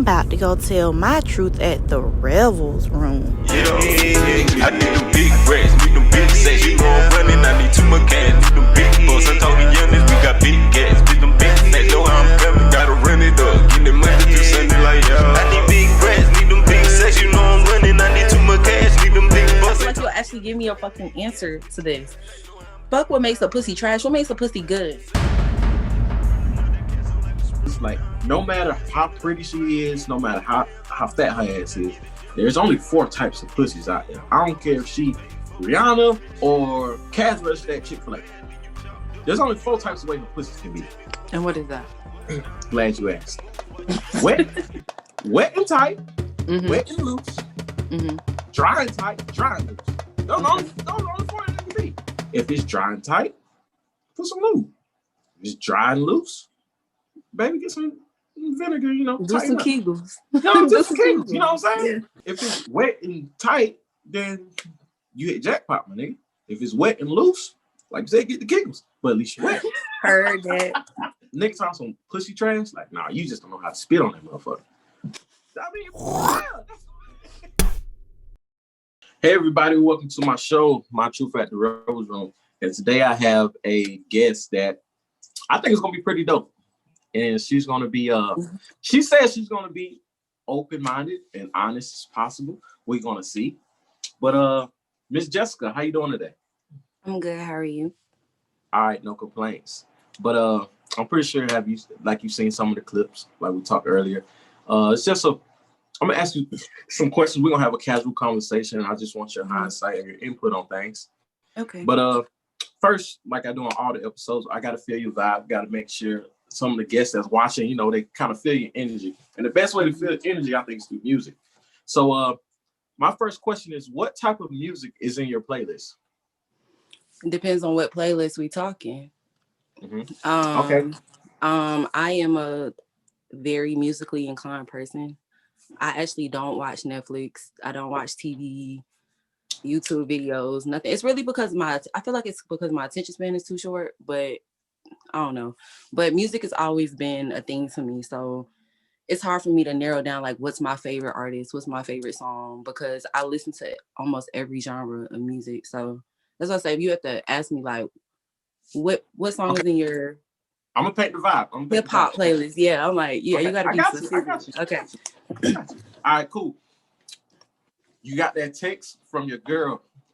about to go tell my truth at the Revelsroom. I need them big racks, need them big sacks. You know I'm running, I need too much cash. Need them big bucks. I told the youngins we got big gas. Need them big stacks, know how I'm coming. Gotta run it up, get them money through Sunday like y'all. I need big racks, need them big sacks. You know I'm running, I need too much cash. Need them big bucks. Like you'll actually give me a fucking answer to this. Fuck what makes a pussy trash. What makes a pussy good? It's like, no matter how pretty she is, no matter how fat her ass is, there's only 4 types of pussies out there. I don't care if she Rihanna or Catherine that Chick-fil-A. There's only 4 types of ways her pussies can be. And what is that? Glad you asked. Wet, wet and tight, Mm-hmm. wet and loose, Mm-hmm. dry and tight, dry and loose. Those are the only 4 that can be. If it's dry and tight, put some lube. If it's dry and loose, baby, get some vinegar, Do some Kegels. do some Kegels, you know what I'm saying? Yeah. If it's wet and tight, then you hit jackpot, my nigga. If it's wet and loose, like you said, get the Kegels. But at least you wet. Heard that. Niggas on some pussy trash, like, nah, you just don't know how to spit on that motherfucker. I mean, yeah. Hey everybody, welcome to my show, My Truth at the Revelsroom. And today I have a guest that I think is gonna be pretty dope. And she's gonna be she says she's gonna be open-minded and honest as possible. We're gonna see. But Miss Jessica, how you doing today? I'm good. How are you? All right, no complaints. But I'm pretty sure you've seen some of the clips like we talked earlier. I'm gonna ask you some questions. We're gonna have a casual conversation. I just want your hindsight and your input on things. Okay. But first, like I do on all the episodes, I gotta feel your vibe, gotta make sure some of the guests that's watching, they kind of feel your energy. And the best way to feel energy, I think, is through music. So my first question is, what type of music is in your playlist? It depends on what playlist we talking. Mm-hmm. Okay. I am a very musically inclined person. I actually don't watch Netflix. I don't watch TV, YouTube videos, nothing. It's really because I feel like it's because my attention span is too short, but I don't know. But music has always been a thing to me. So it's hard for me to narrow down like what's my favorite artist, what's my favorite song, because I listen to almost every genre of music. So that's why I say, if you have to ask me like what song is in your I'm gonna paint the vibe. Hip hop playlist. Yeah, I'm like, yeah, okay. You gotta be specific. Okay. All right, cool. You got that text from your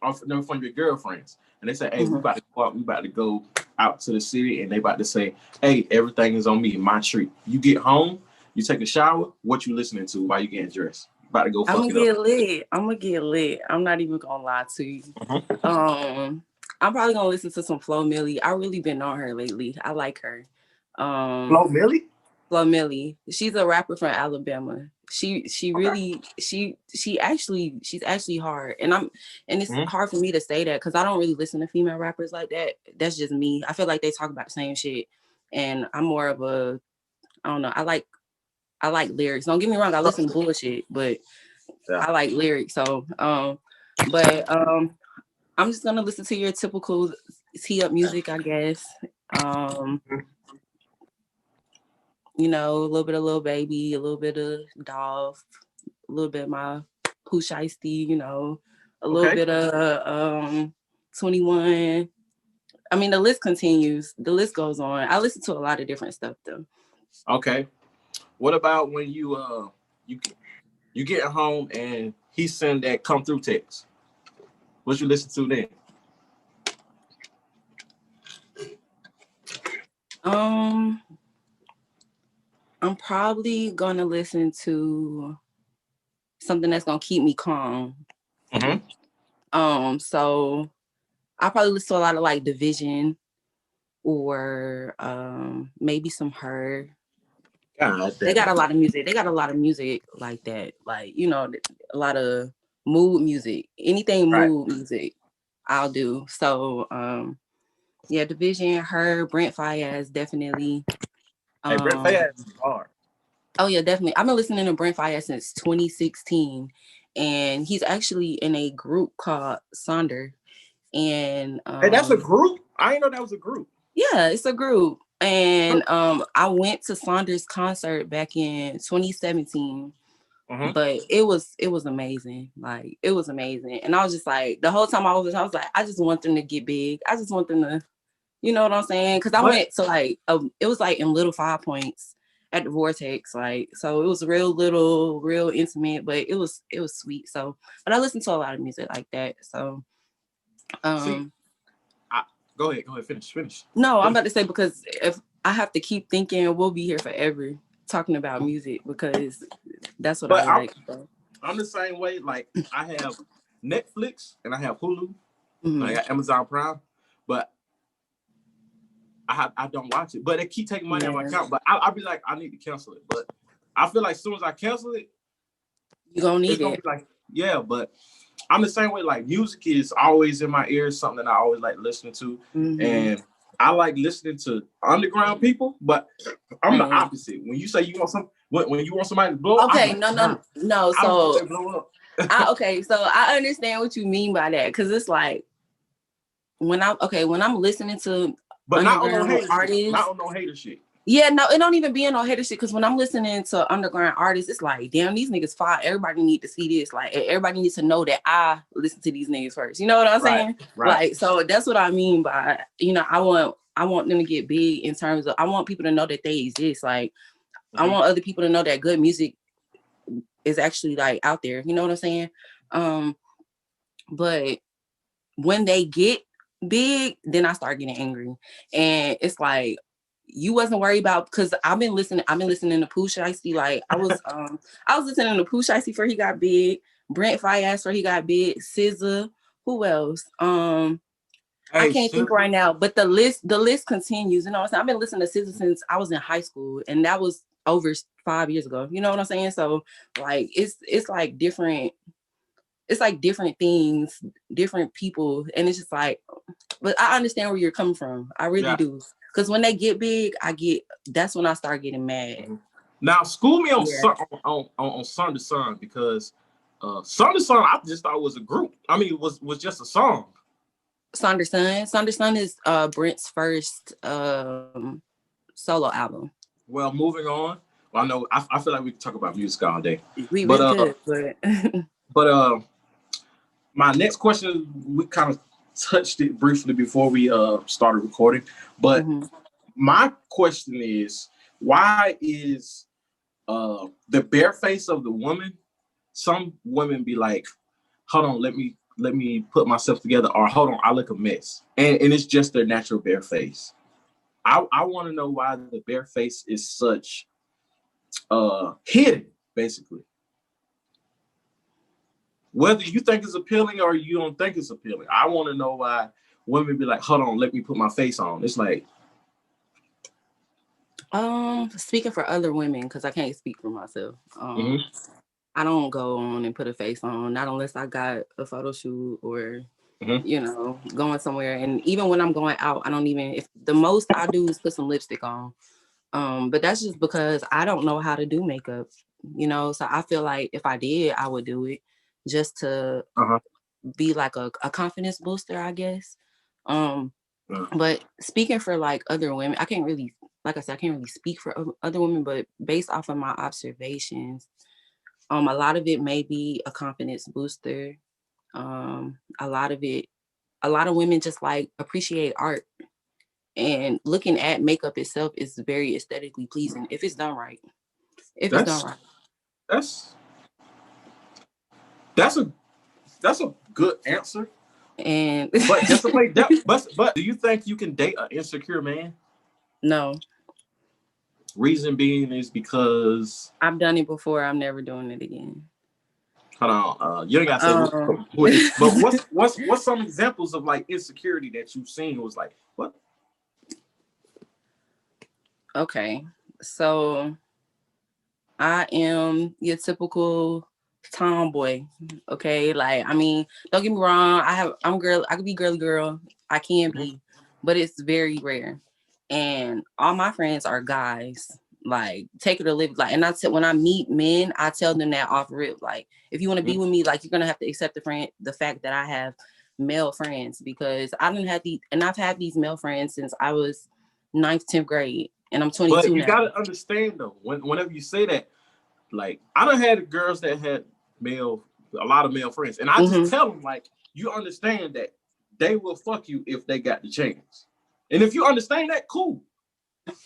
from your girlfriends, and they say, "Hey, we about to go out. We about to go out to the city," and they about to say, "Hey, everything is on me, my treat." You get home, you take a shower. What you listening to while you getting dressed? About to go. I'm gonna get lit. I'm not even gonna lie to you. I'm probably gonna listen to some Flo Milli. I really been on her lately. I like her. Flo Milli? Flo Milli. She's a rapper from Alabama. She's actually hard. And it's hard for me to say that because I don't really listen to female rappers like that. That's just me. I feel like they talk about the same shit. And I'm more of a, I don't know, I like lyrics. Don't get me wrong, I listen to bullshit, but I like lyrics. So I'm just gonna listen to your typical tee up music, I guess. A little bit of Lil Baby, a little bit of Dolph, a little bit of my Pooh Shiesty, a little bit of 21. I mean, the list continues. The list goes on. I listen to a lot of different stuff though. Okay. What about when you get home and he send that come through text? What you listen to then? I'm probably gonna listen to something that's gonna keep me calm. So I probably listen to a lot of like Division or maybe some Her. They got a lot of music. They got a lot of music like that. Like, a lot of mood music. Anything mood music, I'll do. So Division, Her, Brent Faiyaz, definitely. Hey, Brent Faiyaz is hard. Oh yeah, definitely. I've been listening to Brent Faiyaz since 2016, and he's actually in a group called Sonder. And hey, that's a group? I didn't know that was a group. Yeah, it's a group. And I went to Saunders' concert back in 2017. But it was amazing. Like, it was amazing. And I was just like, the whole time I was like, I just want them to get big. I just want them to, you know what I'm saying? Because I went to like, it was like in Little 5 Points at the Vortex. Like, so it was real little, real intimate, but it was sweet. So, but I listened to a lot of music like that. So, go ahead, finish. No, I'm about to say, because if I have to keep thinking, we'll be here forever talking about music, because that's what I like. I'm the same way. Like, I have Netflix and I have Hulu. I got Amazon Prime, but I don't watch it. But they keep taking money out of my account. But I'll be like, I need to cancel it. But I feel like as soon as I cancel it, you're gonna need it. Like, yeah, but I'm the same way. Like, music is always in my ears, something that I always like listening to. And I like listening to underground people, but I'm the opposite. When you say you want when you want somebody to blow up, okay, no. So blow up. Okay, so I understand what you mean by that, because it's like when I'm listening to underground artists, not on no hater shit. Yeah, no, it don't even be in no hater shit, because when I'm listening to underground artists, it's like, damn, these niggas fire. Everybody need to see this. Like, everybody needs to know that I listen to these niggas first. You know what I'm saying? Right. Like, so that's what I mean by, I want them to get big in terms of, I want people to know that they exist. Like, I want other people to know that good music is actually like out there. You know what I'm saying? But when they get big, then I start getting angry. And it's like, you wasn't worried about, because I've been listening to Pooh Shiesty. Like, I was listening to Pooh Shiesty before he got big, Brent Fayez before he got big, SZA, who else? I can't think right now, but the list continues. You know what I'm saying? I've been listening to SZA since I was in high school, and that was over 5 years ago. You know what I'm saying? So like, it's like different things, different people, and it's just like, but I understand where you're coming from. I really do. Because when they get big, that's when I start getting mad. Now, school me on Son to Son, because Son to Son, I just thought was a group. I mean, it was just a song. Son to Son is Brent's first solo album. Well, moving on. Well, I know I feel like we can talk about music all day. We really could, but my next question, we kind of touched it briefly before we started recording, but my question is, why is the bare face of the woman? Some women be like, hold on, let me put myself together, or hold on, I look a mess, and it's just their natural bare face. I want to know why the bare face is such hidden, basically. Whether you think it's appealing or you don't think it's appealing, I want to know why women be like, hold on, let me put my face on. It's like, speaking for other women, because I can't speak for myself. I don't go on and put a face on, not unless I got a photo shoot or going somewhere. And even when I'm going out, I don't even, if the most I do is put some lipstick on. But that's just because I don't know how to do makeup, so I feel like if I did, I would do it just to be like a confidence booster, I guess. But speaking for like other women, I can't really speak for other women, but based off of my observations, a lot of it may be a confidence booster. A lot of women just like appreciate art, and looking at makeup itself is very aesthetically pleasing if it's done right. That's a good answer. And but just to play that, but do you think you can date an insecure man? No. Reason being is because I've done it before. I'm never doing it again. Hold on, you don't gotta say who it is, but what's some examples of like insecurity that you've seen was like, what? Okay, so I am your typical tomboy. Okay, like, I mean, don't get me wrong. I'm girl. I could be girly girl. I can be, but it's very rare. And all my friends are guys. Like, take it or leave it. Like, and when I meet men, I tell them that off rip. Like, if you want to be with me, like, you're gonna have to accept the fact that I have male friends, because I've had these male friends since I was 9th, 10th grade, and I'm 22 But you now. gotta understand though, whenever you say that, like I done had girls that had a lot of male friends, and I just tell them like, you understand that they will fuck you if they got the chance, and if you understand that, cool.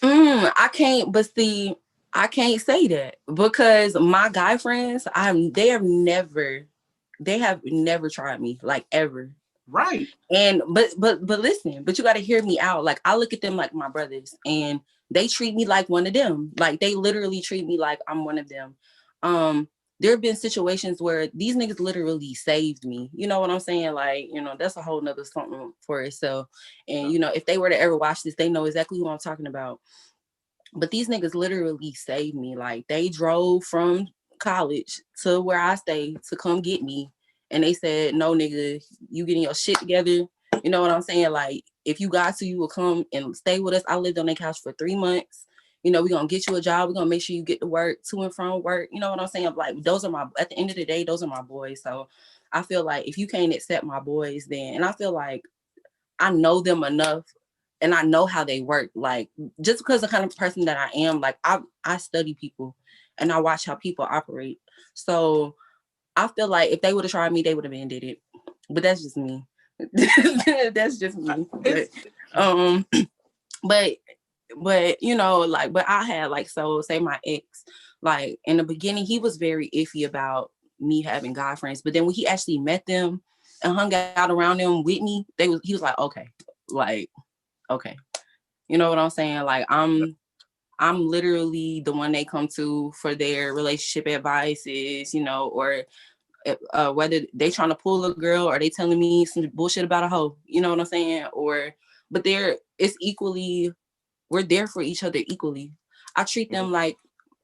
I can't, but see, I can't say that because my guy friends, they have never tried me, like, ever. Right. And but listen, but you got to hear me out. Like, I look at them like my brothers, and they treat me like one of them. Like, they literally treat me like I'm one of them. There have been situations where these niggas literally saved me. You know what I'm saying? Like, you know, that's a whole nother something for itself. And, you know, if they were to ever watch this, they know exactly who I'm talking about. But these niggas literally saved me. Like, they drove from college to where I stay to come get me. And they said, no, nigga, you getting your shit together. You know what I'm saying? Like, if you got to, you will come and stay with us. I lived on their couch for 3 months. You know, we're going to get you a job. We're going to make sure you get to work, to and from work. You know what I'm saying? Like, at the end of the day, those are my boys. So I feel like if you can't accept my boys, then, and I feel like I know them enough and I know how they work. Like, just because the kind of person that I am, like, I study people and I watch how people operate. So I feel like if they would have tried me, they would have been did it. But that's just me. That's just me. But you know, like, but I had, like, so say my ex, like, in the beginning, he was very iffy about me having guy friends. But then when he actually met them and hung out around them with me, he was like, okay, like, okay. You know what I'm saying? Like, I'm literally the one they come to for their relationship advices, you know, or whether they trying to pull a girl or they telling me some bullshit about a hoe, you know what I'm saying? But we're there for each other equally. I treat them like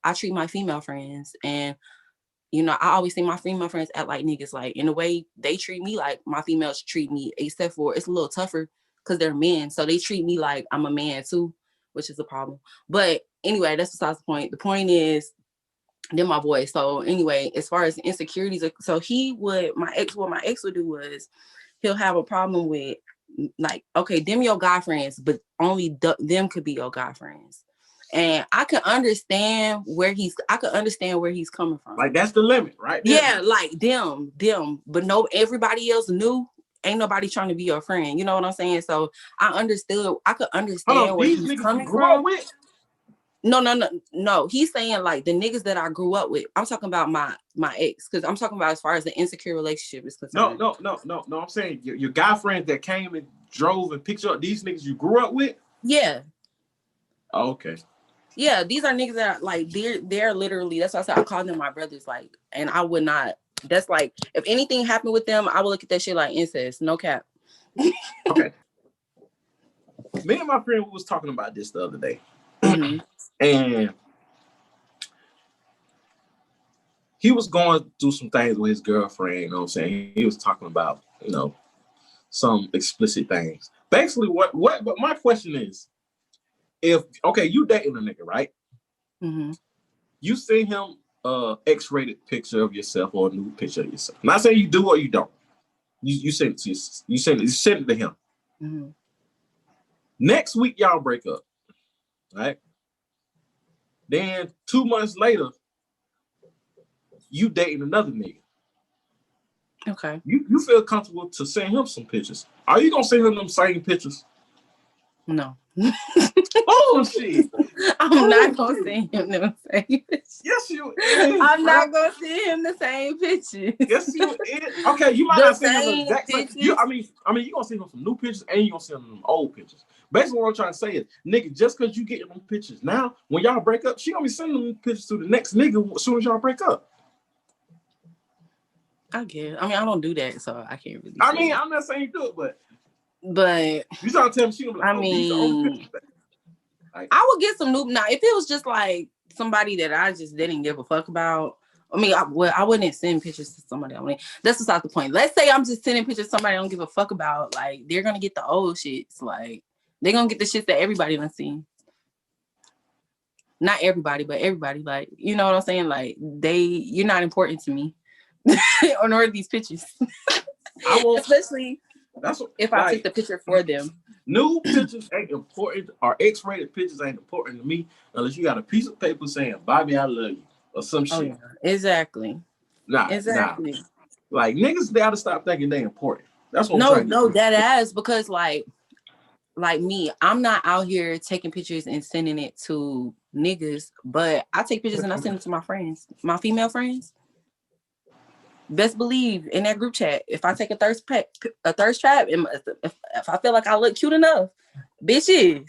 I treat my female friends. And, you know, I always think my female friends act like niggas, like, in the way they treat me, like my females treat me, except for it's a little tougher because they're men. So they treat me like I'm a man too, which is a problem. But anyway, that's besides the point. The point is, then my boy. So anyway, as far as insecurities, so what my ex would do was he'll have a problem with, like, okay, them your guy friends, but only them could be your guy friends. And I could understand where he's coming from. Like, that's the limit, right? There. Yeah, like them, but no, everybody else knew. Ain't nobody trying to be your friend. You know what I'm saying? So I could understand where he's coming from. No. He's saying, like, the niggas that I grew up with. I'm talking about my ex, because I'm talking about as far as the insecure relationship is concerned. No. I'm saying your guy friends that came and drove and picked you up, these niggas you grew up with? Yeah. Oh, okay. Yeah, these are niggas that are, like, they're literally, that's why I said I call them my brothers, like, and I would not, that's like, if anything happened with them, I would look at that shit like incest, no cap. Okay. Me and my friend was talking about this the other day. Mm-hmm. And he was going through some things with his girlfriend, you know what I'm saying? He was talking about, you know, some explicit things. Basically, but my question is, if, okay, you dating a nigga, right? Mm-hmm. You send him X-rated picture of yourself or a nude picture of yourself. I'm not saying you do or you don't. You send it to him. Mm-hmm. Next week, y'all break up, right? Then 2 months later, you dating another nigga. Okay. You feel comfortable to send him some pictures. Are you gonna send him them same pictures? No. Oh shit! I'm not gonna send him the same pictures. Yes, you is. I'm not gonna send him the same pictures. Yes, you is. Okay, you might not send him the exact same. I mean, you gonna send him some new pictures and you gonna send him them old pictures. Basically, what I'm trying to say is, nigga, just because you getting them pictures now, when y'all break up, she gonna be sending them pictures to the next nigga as soon as y'all break up. I guess. I mean, I don't do that, so I can't really. I mean, I'm not saying you do it, but you trying to tell me she gonna be like, these are only pictures. Like, I would get some new. Now, if it was just like somebody that I just didn't give a fuck about, I mean, I wouldn't send pictures to somebody. That's beside the point. Let's say I'm just sending pictures to somebody I don't give a fuck about. Like, they're gonna get the old shits. Like, they're gonna get the shit that everybody done seen. Not everybody, but everybody. Like, you know what I'm saying? Like, you're not important to me. Or nor these pictures. I won't, especially if I took the picture for them. Nude pictures ain't important, or X-rated pictures ain't important to me unless you got a piece of paper saying "Bobby, I love you" or some shit. Oh yeah, exactly. Nah. Like niggas gotta stop thinking they important. That's what I'm trying to No, do. that ass, because like me, I'm not out here taking pictures and sending it to niggas, but I take pictures and I send them to my friends, my female friends. Best believe in that group chat, if I take a thirst trap, if I feel like I look cute enough, bitches.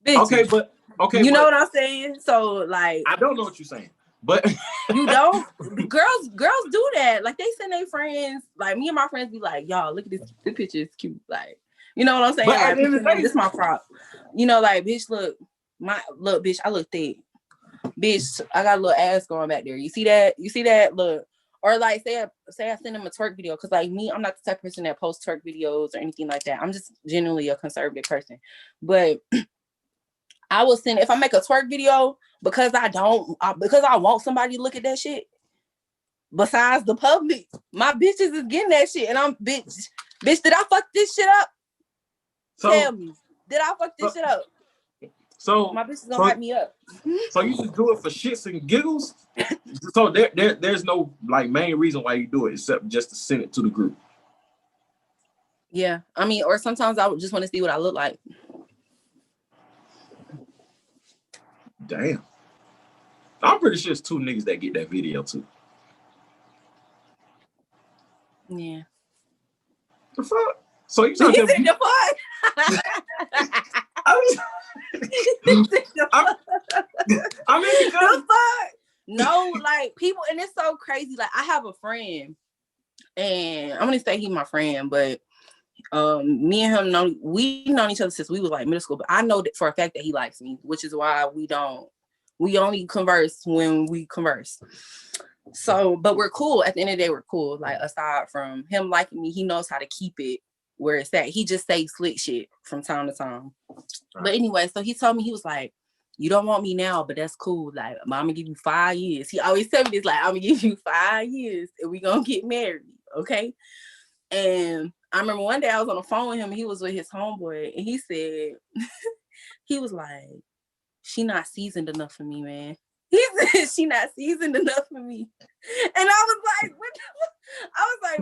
Okay, but you know what I'm saying? So like, I don't know what you're saying, but you don't. girls do that. Like they send their friends. Like me and my friends be like, y'all, look at this. This picture is cute. Like, you know what I'm saying? But like, this is my prop. You know, like, bitch, look, bitch, I look thick. Bitch, I got a little ass going back there. You see that? Look. Or like, say I send them a twerk video, because like me, I'm not the type of person that posts twerk videos or anything like that. I'm just generally a conservative person. But I will send, if I make a twerk video, because I want somebody to look at that shit. Besides the public, my bitches is getting that shit, and I'm bitch. Did I fuck this shit up? Tell me, did I fuck this shit up? So my bitch is gonna hype me up. So you just do it for shits and giggles? So there's no like main reason why you do it except just to send it to the group. Yeah, I mean, or sometimes I would just want to see what I look like. Damn. I'm pretty sure it's 2 niggas that get that video too. Yeah. The fuck? So you trying to tell me the fuck? I mean, because the fuck? No, like people, and it's so crazy. Like I have a friend, and I'm gonna say he's my friend, but me and him we've known each other since we was like middle school. But I know that for a fact that he likes me, which is why we only converse when we converse. So, but we're cool. At the end of the day, we're cool. Like aside from him liking me, he knows how to keep it where it's at. He just says slick shit from time to time. Right. But anyway, so he told me, he was like, you don't want me now, but that's cool. Like, I'm gonna give you 5 years. He always tell me this, like, I'm gonna give you 5 years and we gonna get married, okay? And I remember one day I was on the phone with him and he was with his homeboy, and he said, he was like, she not seasoned enough for me, man. He said, she not seasoned enough for me. And I was like,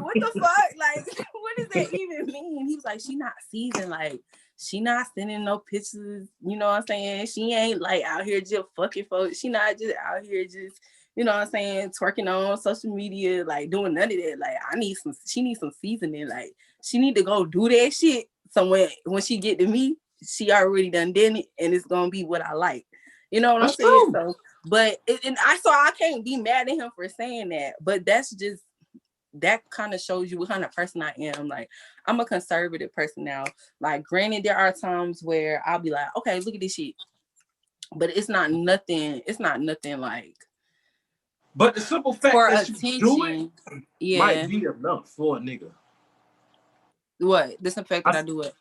what the fuck? Like, what does that even mean? He was like, she not seasoned. Like, she not sending no pictures. You know what I'm saying? She ain't like out here just fucking folks. She not just out here just, you know what I'm saying, twerking on social media, like doing none of that. Like, she needs some seasoning. Like, she need to go do that shit somewhere. When she get to me, she already done it, and it's gonna be what I like. You know what I'm saying? So, but I can't be mad at him for saying that. But that kind of shows you what kind of person I am. Like, I'm a conservative person now. Like, granted, there are times where I'll be like, okay, look at this shit, but it's not nothing like. But the simple fact that you do it might be enough for a nigga. What? The simple fact that I do it.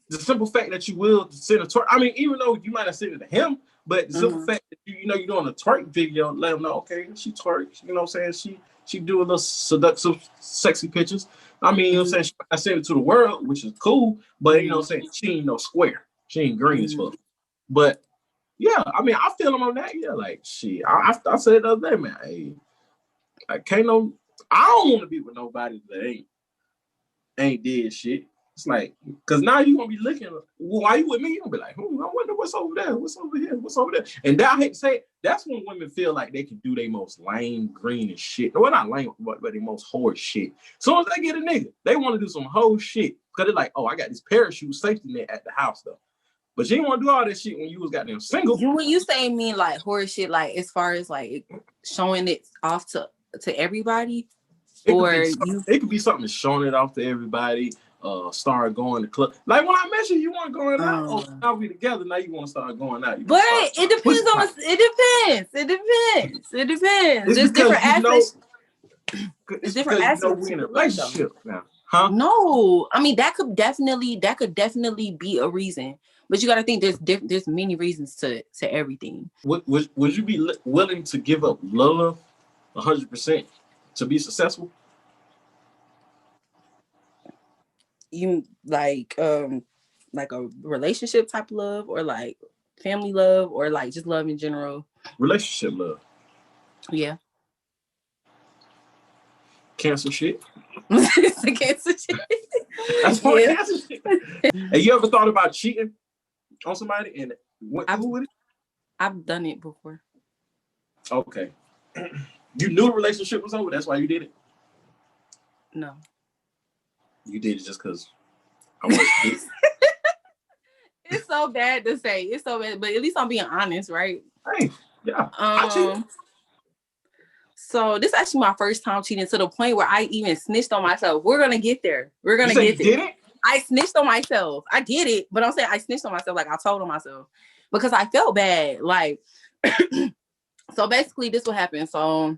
The simple fact that you will send a twerk. I mean, even though you might have sent it to him, but the simple fact that you're doing a twerk video, let him know, okay, she twerks. You know what I'm saying? She do a little seductive, sexy pictures. I mean, you know what I'm saying? I sent it to the world, which is cool, but you know what I'm saying? She ain't no square. She ain't green as fuck. But yeah, I mean, I feel him on that. Yeah, like shit. I said the other day, man, hey, I don't want to be with nobody that ain't did shit. It's like, because now you gonna be looking, why you with me? You gonna be like, I wonder what's over there, what's over here, what's over there. And I hate to say it, that's when women feel like they can do their most lame, green and shit. Well, not lame, but their most whore shit. As soon as they get a nigga, they want to do some whole shit. Because they're like, oh, I got this parachute safety net at the house though. But you didn't want to do all that shit when you was goddamn single. When you say mean like horror shit, like as far as like showing it off to everybody, it could be something that's showing it off to everybody. Start going to club. Like when I mentioned you weren't going out, now we together. Now you want to start going out. But it depends on. It depends. There's different aspects. It's different aspects. We in a relationship now, huh? No, I mean that could definitely be a reason. But you got to think there's many reasons to everything. Would you be willing to give up love 100% to be successful? You like a relationship type of love, or like family love, or like just love in general? Relationship love. Yeah. Cancer shit. It's a cancer shit. That's more Yeah. cancer shit. Have you ever thought about cheating on somebody and went through with it? I've done it before. Okay. You knew the relationship was over. That's why you did it. No. You did it just because I wanted to do it. It's so bad to say. It's so bad, but at least I'm being honest, right? Hey, yeah. I cheated. So this is actually my first time cheating, to the point where I even snitched on myself. We're gonna get there. We're gonna get there. You did it? I snitched on myself. I did it, but I'm saying I snitched on myself. Like, I told on myself because I felt bad. Like, so basically, this what happened. So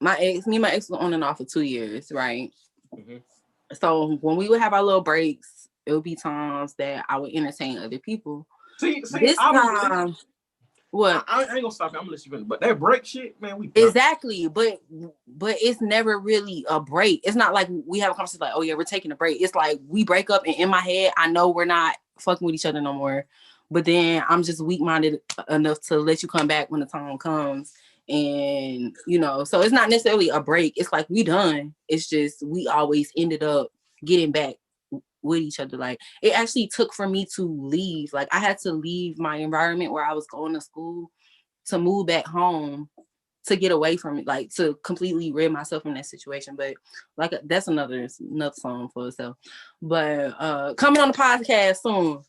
me and my ex were on and off for 2 years, right? Mm-hmm. So when we would have our little breaks, it would be times that I would entertain other people. See, This time, what? I ain't gonna stop you. I'm gonna let you finish. But that break shit, man, we exactly. But it's never really a break. It's not like we have a conversation like, oh yeah, we're taking a break. It's like we break up, and in my head, I know we're not fucking with each other no more. But then I'm just weak-minded enough to let you come back when the time comes. And, you know, so it's not necessarily a break. It's like we done. It's just we always ended up getting back with each other. Like, it actually took for me to leave. Like, I had to leave my environment where I was going to school to move back home to get away from it, like to completely rid myself from that situation. But like, that's another song for itself. But coming on the podcast soon.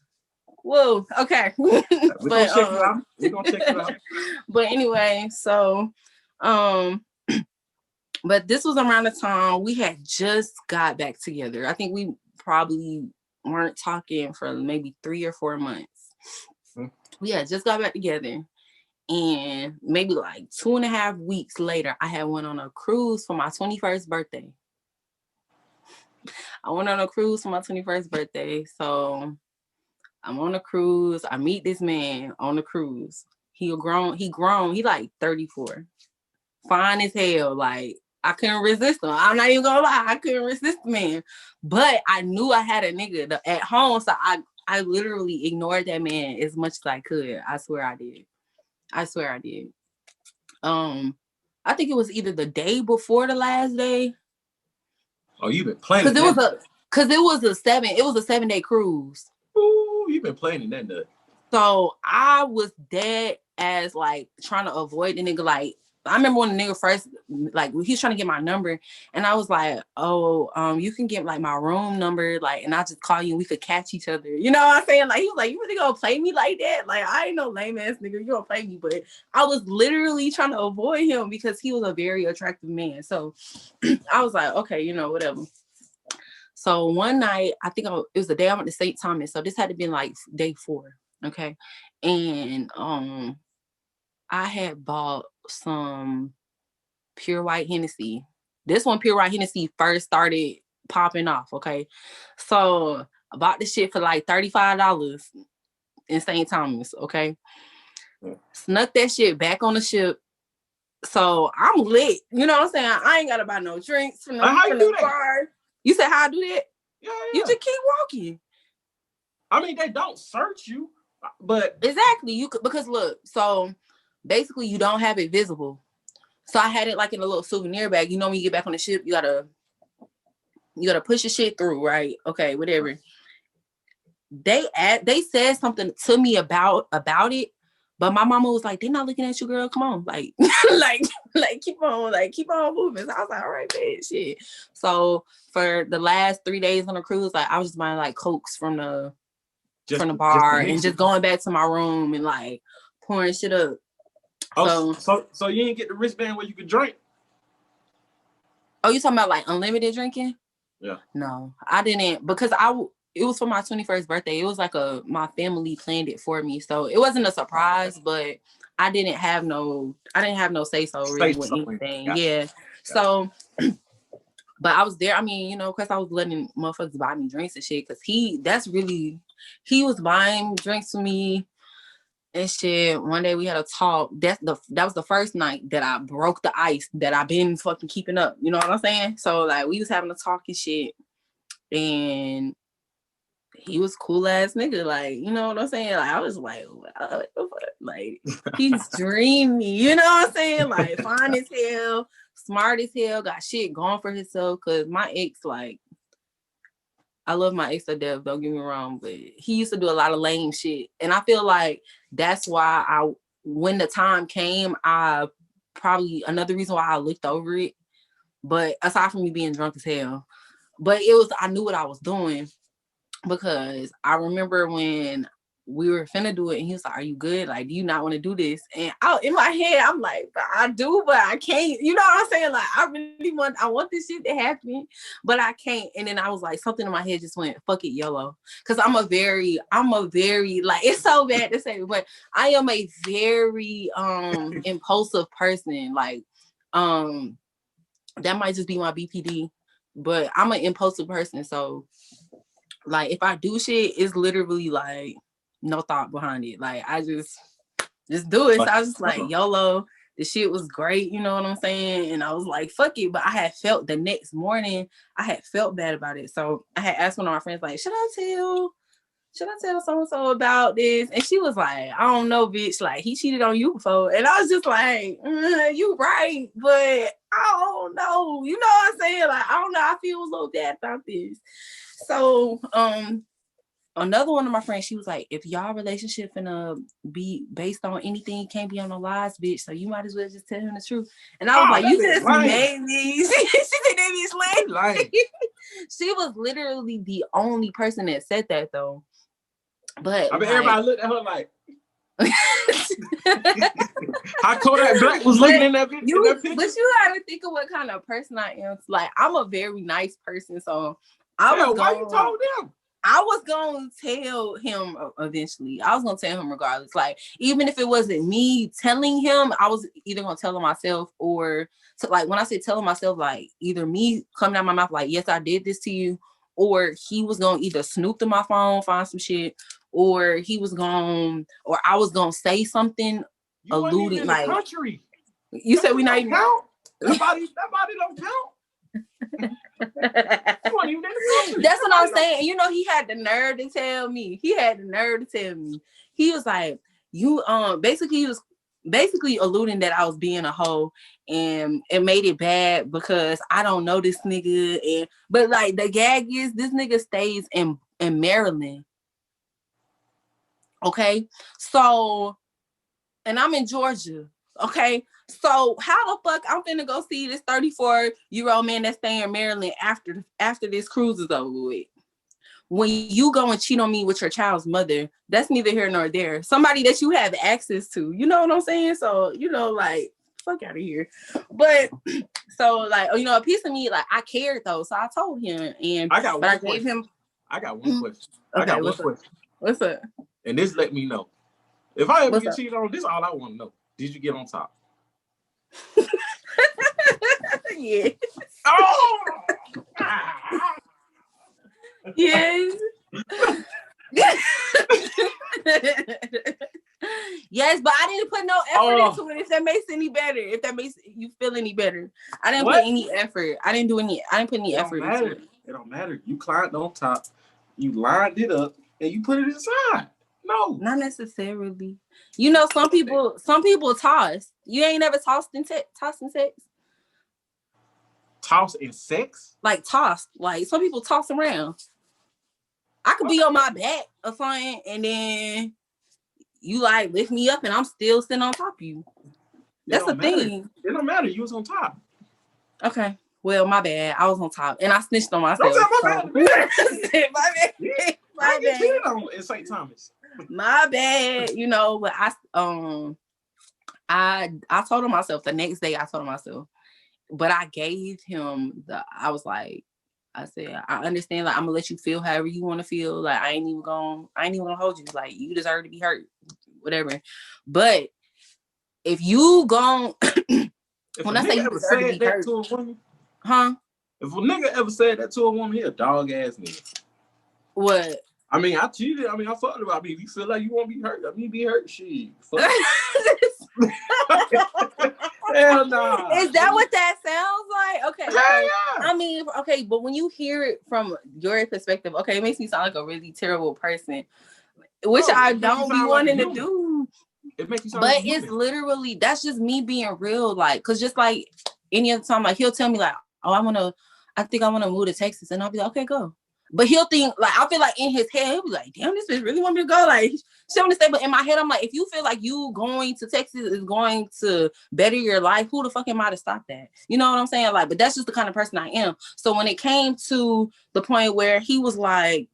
Whoa, okay. We're gonna check you out. We're gonna check you out. But anyway, so but this was around the time we had just got back together. I think we probably weren't talking for maybe 3 or 4 months. Mm-hmm. We had just got back together. And maybe like 2.5 weeks later, I had went on a cruise for my 21st birthday. I went on a cruise for my 21st birthday. So I'm on a cruise. I meet this man on the cruise. He grown. He like 34. Fine as hell. Like, I couldn't resist him. I'm not even gonna lie. I couldn't resist the man. But I knew I had a nigga at home. So I literally ignored that man as much as I could. I swear I did. I think it was either the day before the last day. Oh, you've been playing. Because it was a 7-day cruise. Ooh, you've been playing in that nut. So I was dead as like trying to avoid the nigga. Like, I remember when the nigga first, like, he was trying to get my number, and I was like, oh, you can get like my room number, like, and I'll just call you and we could catch each other. You know what I'm saying? Like, he was like, you really gonna play me like that? Like, I ain't no lame ass nigga, you gonna play me. But I was literally trying to avoid him because he was a very attractive man. So I was like, okay, you know, whatever. So one night, I think it was the day I went to St. Thomas. So this had to be like day 4. Okay. And I had bought some pure white Hennessy. This one, pure white Hennessy, first started popping off. Okay. So I bought this shit for like $35 in St. Thomas. Okay. Snuck that shit back on the ship. So I'm lit. You know what I'm saying? I ain't gotta buy no drinks from the bar. You said how I do that? Yeah. You just keep walking. I mean, they don't search you, but exactly. You could, because look, so basically you don't have it visible. So I had it like in a little souvenir bag. You know, when you get back on the ship, you gotta push your shit through, right? Okay, whatever. They said something to me about it, but my mama was like, "They're not looking at you, girl. Come on, like, keep on moving." So I was like, "All right, man, shit." So for the last 3 days on the cruise, like, I was just buying like Cokes from the bar and just going back to my room and like pouring shit up. So you didn't get the wristband where you could drink? Oh, you talking about like unlimited drinking? Yeah. No, I didn't, because it was for my 21st birthday. It was like my family planned it for me. So it wasn't a surprise, but I didn't have no say so really with anything. Gotcha. Yeah. Gotcha. So, but I was there. I mean, you know, because I was letting motherfuckers buy me drinks and shit, because he was buying drinks for me and shit. One day we had a talk. That was the first night that I broke the ice that I've been fucking keeping up. You know what I'm saying? So like, we was having a talk and shit. And he was cool ass nigga, like, you know what I'm saying? Like, I was like, what the fuck? Like, he's dreamy, you know what I'm saying? Like, fine as hell, smart as hell, got shit going for himself. Cause my ex, like, I love my ex to death, don't get me wrong, but he used to do a lot of lame shit. And I feel like that's why when the time came, another reason why I looked over it, but aside from me being drunk as hell, but I knew what I was doing. Because I remember when we were finna do it and he was like, are you good? Like, do you not want to do this? And in my head, I'm like, I do, but I can't. You know what I'm saying? Like, I want this shit to happen, but I can't. And then I was like, something in my head just went, fuck it, YOLO. Because I'm a very, like, it's so bad to say, but I am a very impulsive person. Like, that might just be my BPD, but I'm an impulsive person. So, like, if I do shit, it's literally like no thought behind it. Like, I just do it. So I was just like, YOLO. The shit was great, you know what I'm saying? And I was like, fuck it. But I had felt the next morning, I had felt bad about it. So I had asked one of my friends, like, should I tell so-and-so about this? And she was like, I don't know, bitch. Like, he cheated on you before. And I was just like, you right. But I don't know. You know what I'm saying? Like, I don't know. I feel a little bad about this. So, another one of my friends, she was like, if y'all relationship finna be based on anything, it can't be on no lies, bitch. So you might as well just tell him the truth. And I was like, you just made me. She said they be slaying. She was literally the only person that said that though. But I mean, everybody looked at her like, how Kodak Black was looking in that picture. But you gotta think of what kind of person I am. Like, I'm a very nice person, so why you told them? I was gonna tell him eventually. I was gonna tell him regardless. Like, even if it wasn't me telling him, I was either gonna tell him myself or like, when I say telling myself, like, either me coming out my mouth like, yes, I did this to you, or he was gonna either snoop through my phone, find some shit, or I was gonna say something alluding like, country. You said we not even count. That body don't count. That's what I'm saying. You know, he had the nerve to tell me. He was like, you he was basically alluding that I was being a hoe, and it made it bad because I don't know this nigga. But like, the gag is, this nigga stays in Maryland. Okay, so, and I'm in Georgia. Okay, so how the fuck I'm finna go see this 34-year-old man that's staying in Maryland after this cruise is over with? When you go and cheat on me with your child's mother, that's neither here nor there. Somebody that you have access to, you know what I'm saying? So, you know, like, fuck out of here. But so, like, you know, a piece of me, like, I cared though, so I told him, and I got one question. What's up? And this let me know. If I ever get cheated on, this is all I want to know. Did you get on top? Yeah. Oh! Yes. Yes, but I didn't put no effort into it. If that makes any better, if that makes you feel any better, I didn't put any effort. I didn't put any effort into it. It don't matter. You climbed on top, you lined it up, and you put it inside. No, not necessarily. You know, some people toss. You ain't never tossed in sex. Toss in sex? Like, tossed. Like, some people toss around. I could be on my back or something, and then you like lift me up, and I'm still sitting on top of you. That's the thing. It don't matter. You was on top. Okay. Well, my bad. I was on top, and I snitched on myself. Don't tell my bad. My bad. In St. Thomas. My bad. You know, but I told him myself the next day. I told him myself, but I gave him I said, I understand. Like, I'm gonna let you feel however you want to feel. Like, I ain't even gonna hold you. Like, you deserve to be hurt, whatever. But if you gon' when I say you deserve to be hurt, to a woman, huh? If a nigga ever said that to a woman, he a dog ass nigga. What? I mean, I cheated. I mean, I fucked about me. If you feel like you won't be hurt, I mean, be hurt. Shit. Fuck. Hell nah. Is that what that sounds like? Okay. I mean, okay, but when you hear it from your perspective, okay, it makes me sound like a really terrible person, which I don't be wanting to do. It makes you sound but like it's literally, that's just me being real. Like, cause just like any other time, like he'll tell me like, oh, I think I want to move to Texas. And I'll be like, okay, go. But he'll think like, I feel like in his head, he'll be like, damn, this bitch really want me to go. Like, she want to stay. But in my head, I'm like, if you feel like you going to Texas is going to better your life, who the fuck am I to stop that? You know what I'm saying? Like, but that's just the kind of person I am. So when it came to the point where he was like,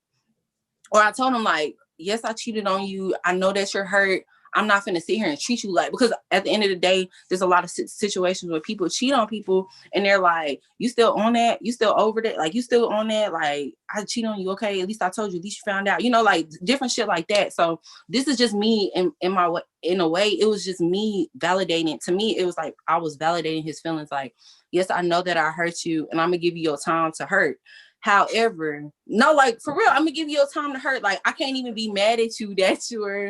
or I told him like, yes, I cheated on you. I know that you're hurt. I'm not finna sit here and treat you like, because at the end of the day, there's a lot of situations where people cheat on people and they're like, you still on that? You still over that? Like, you still on that? Like, I cheat on you. Okay. At least I told you, at least you found out, you know, like different shit like that. So this is just me in a way, it was just me validating. To me, it was like, I was validating his feelings. Like, yes, I know that I hurt you and I'm gonna give you your time to hurt. However, no, like for real, I'm gonna give you your time to hurt. Like, I can't even be mad at you that you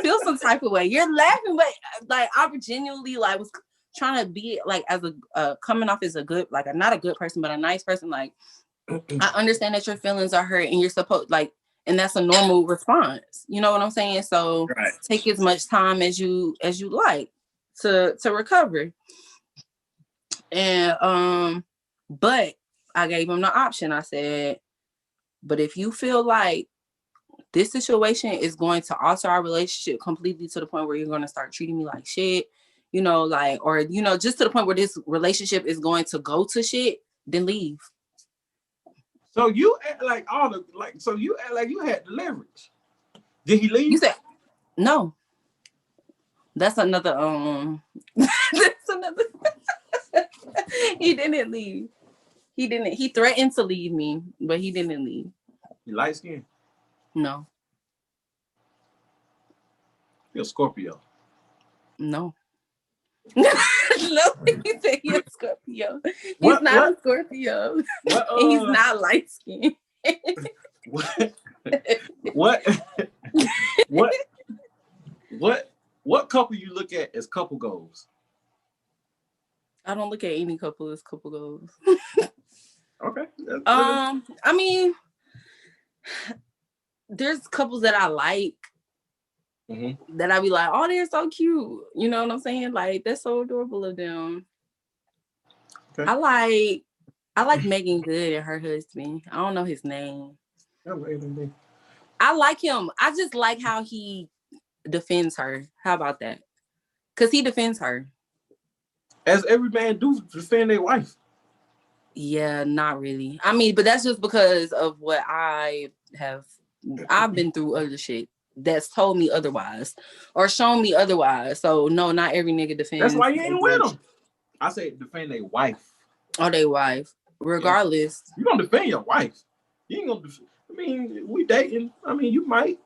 feel some type of way. You're laughing, but like I genuinely like was trying to be like as a coming off as a good, like not a good person, but a nice person. Like, I understand that your feelings are hurt and you're supposed like, and that's a normal response. You know what I'm saying? So take as much time as you like to recover. And but I gave him the option. I said, but if you feel like this situation is going to alter our relationship completely to the point where you're going to start treating me like shit, you know, like, or, you know, just to the point where this relationship is going to go to shit, then leave. So you act like you act like you had the leverage. Did he leave? You said, no. That's another, that's another, he didn't leave. He threatened to leave me, but he didn't leave. You light skin? No. You're a Scorpio. No. No, he said he's a Scorpio. He's not a Scorpio. He's not light skinned. What couple you look at as couple goals? I don't look at any couple as couple goals. Okay. I mean, there's couples that I like. Mm-hmm. That I be like, oh, they're so cute. You know what I'm saying? Like, that's so adorable of them. Okay. I like Megan Good and her husband. I don't know his name. I like him. I just like how he defends her. How about that? Because he defends her. As every man do defend their wife. Yeah, not really. I mean, but that's just because of what I've been through other shit that's told me otherwise or shown me otherwise. So no, not every nigga defends. That's why you ain't with them. I say defend their wife. Or their wife. Regardless. Yeah. You gonna defend your wife. You ain't gonna I mean, we dating. I mean, you might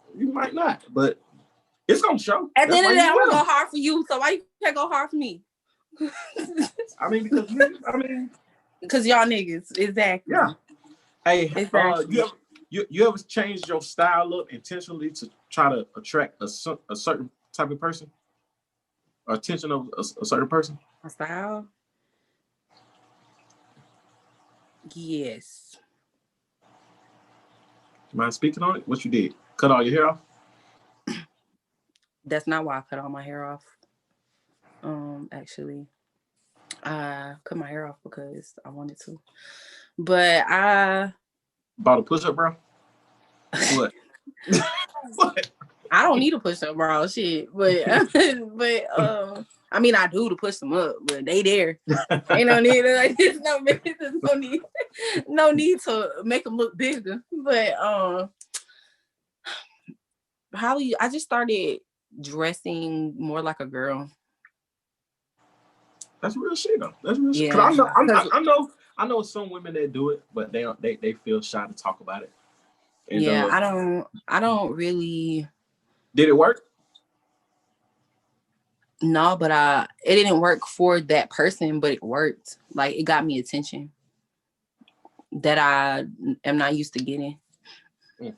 not, but it's gonna show. At the end of the day, I'm gonna go hard for you, so why you can't go hard for me? I mean, because y'all niggas, exactly. Yeah. Hey, exactly. You ever changed your style up intentionally to try to attract a certain type of person? Or attention of a certain person? A style? Yes. You mind speaking on it? What you did? Cut all your hair off? That's not why I cut all my hair off. Actually, I cut my hair off because I wanted to. But I bought a push-up bra? What? What? I don't need a push-up bra, shit. But I mean, I do to push them up, but they there. Ain't no need. Like, there's no need to make them look bigger. But I just started dressing more like a girl. That's real shit though. That's real shit. Yeah. I know some women that do it, but they feel shy to talk about it. And yeah, I don't really. Did it work? No, but it didn't work for that person, but it worked. Like, it got me attention that I am not used to getting. And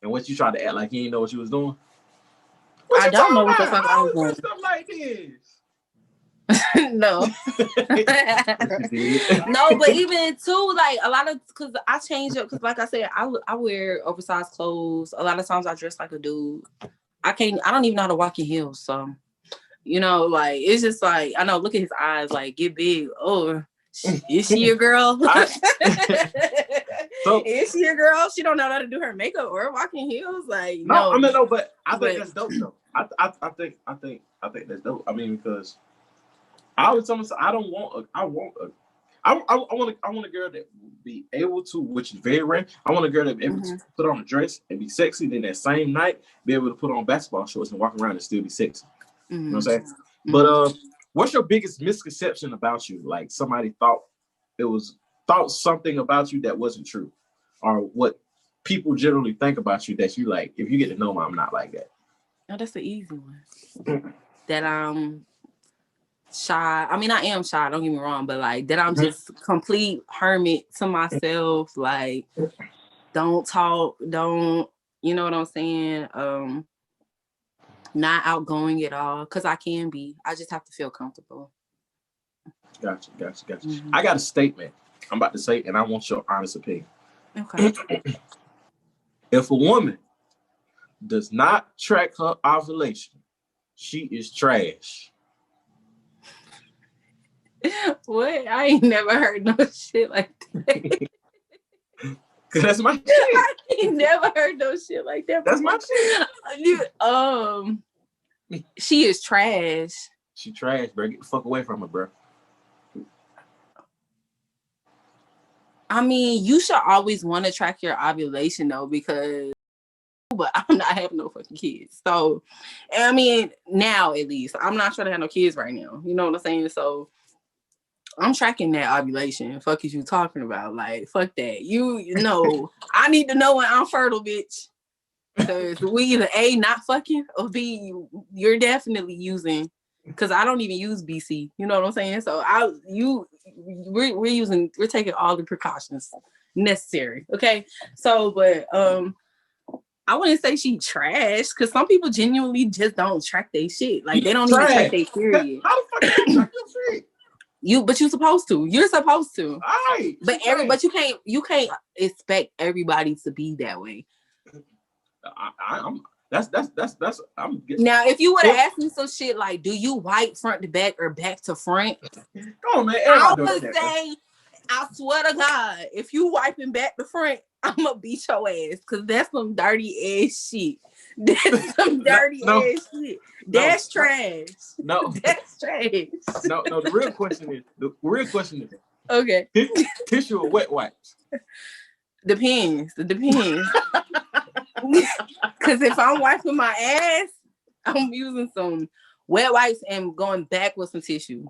what you tried to act like you didn't know what you was doing? I don't know what the fuck I was doing. Stuff like this. No. No, but even too, like a lot of, because I change up, because like I said, I wear oversized clothes. A lot of times I dress like a dude. I don't even know how to walk in heels. So, you know, like, it's just like, I know, look at his eyes, like, get big. Oh, is she a girl? Is she a girl? She don't know how to do her makeup or walk in heels. Like, no. I mean, no, but I think that's dope though. I think that's dope. I mean, because I was telling myself, I want a girl that will be able to, which is very rare. I want a girl that be able to put on a dress and be sexy, then that same night be able to put on basketball shorts and walk around and still be sexy. You know what I'm saying? But what's your biggest misconception about you? Like somebody thought something about you that wasn't true, or what people generally think about you that you like. If you get to know me, I'm not like that. No, that's the easy one. That I'm shy. I mean, I am shy, don't get me wrong, but like that I'm just complete hermit to myself. Like, don't talk, don't, you know what I'm saying? Not outgoing at all, because I can be. I just have to feel comfortable. Gotcha. I got a statement I'm about to say, and I want your honest opinion. Okay. If a woman does not track her ovulation, she is trash. What? I ain't never heard no shit like that. Cause that's my shit. I ain't never heard no shit like that. That's my shit. She is trash. She trash, bro. Get the fuck away from her, bro. I mean, you should always want to track your ovulation though, but I'm not having no fucking kids. So, I mean, now at least, I'm not trying to have no kids right now. You know what I'm saying? So, I'm tracking that ovulation. Fuck is you talking about? Like, fuck that. You know, I need to know when I'm fertile, bitch. Because we either A, not fucking, or B, you're definitely using, because I don't even use BC. You know what I'm saying? So we're taking all the precautions necessary. Okay. So, but I wouldn't say she trash, because some people genuinely just don't track their shit. Like, they don't even track their period. How the fuck do you track your shit? But you're supposed to. You're supposed to. All right. But you can't expect everybody to be that way. I'm now, if you would have asked me some shit like, do you wipe front to back or back to front? Come on, man. I would say, I swear to God, if you wiping back to front, I'm gonna beat your ass, because that's some dirty ass shit. That's some dirty ass shit. That's trash. No, that's trash. No. The real question is. Okay. Tissue or wet wipes? Depends. Because if I'm wiping my ass, I'm using some wet wipes and going back with some tissue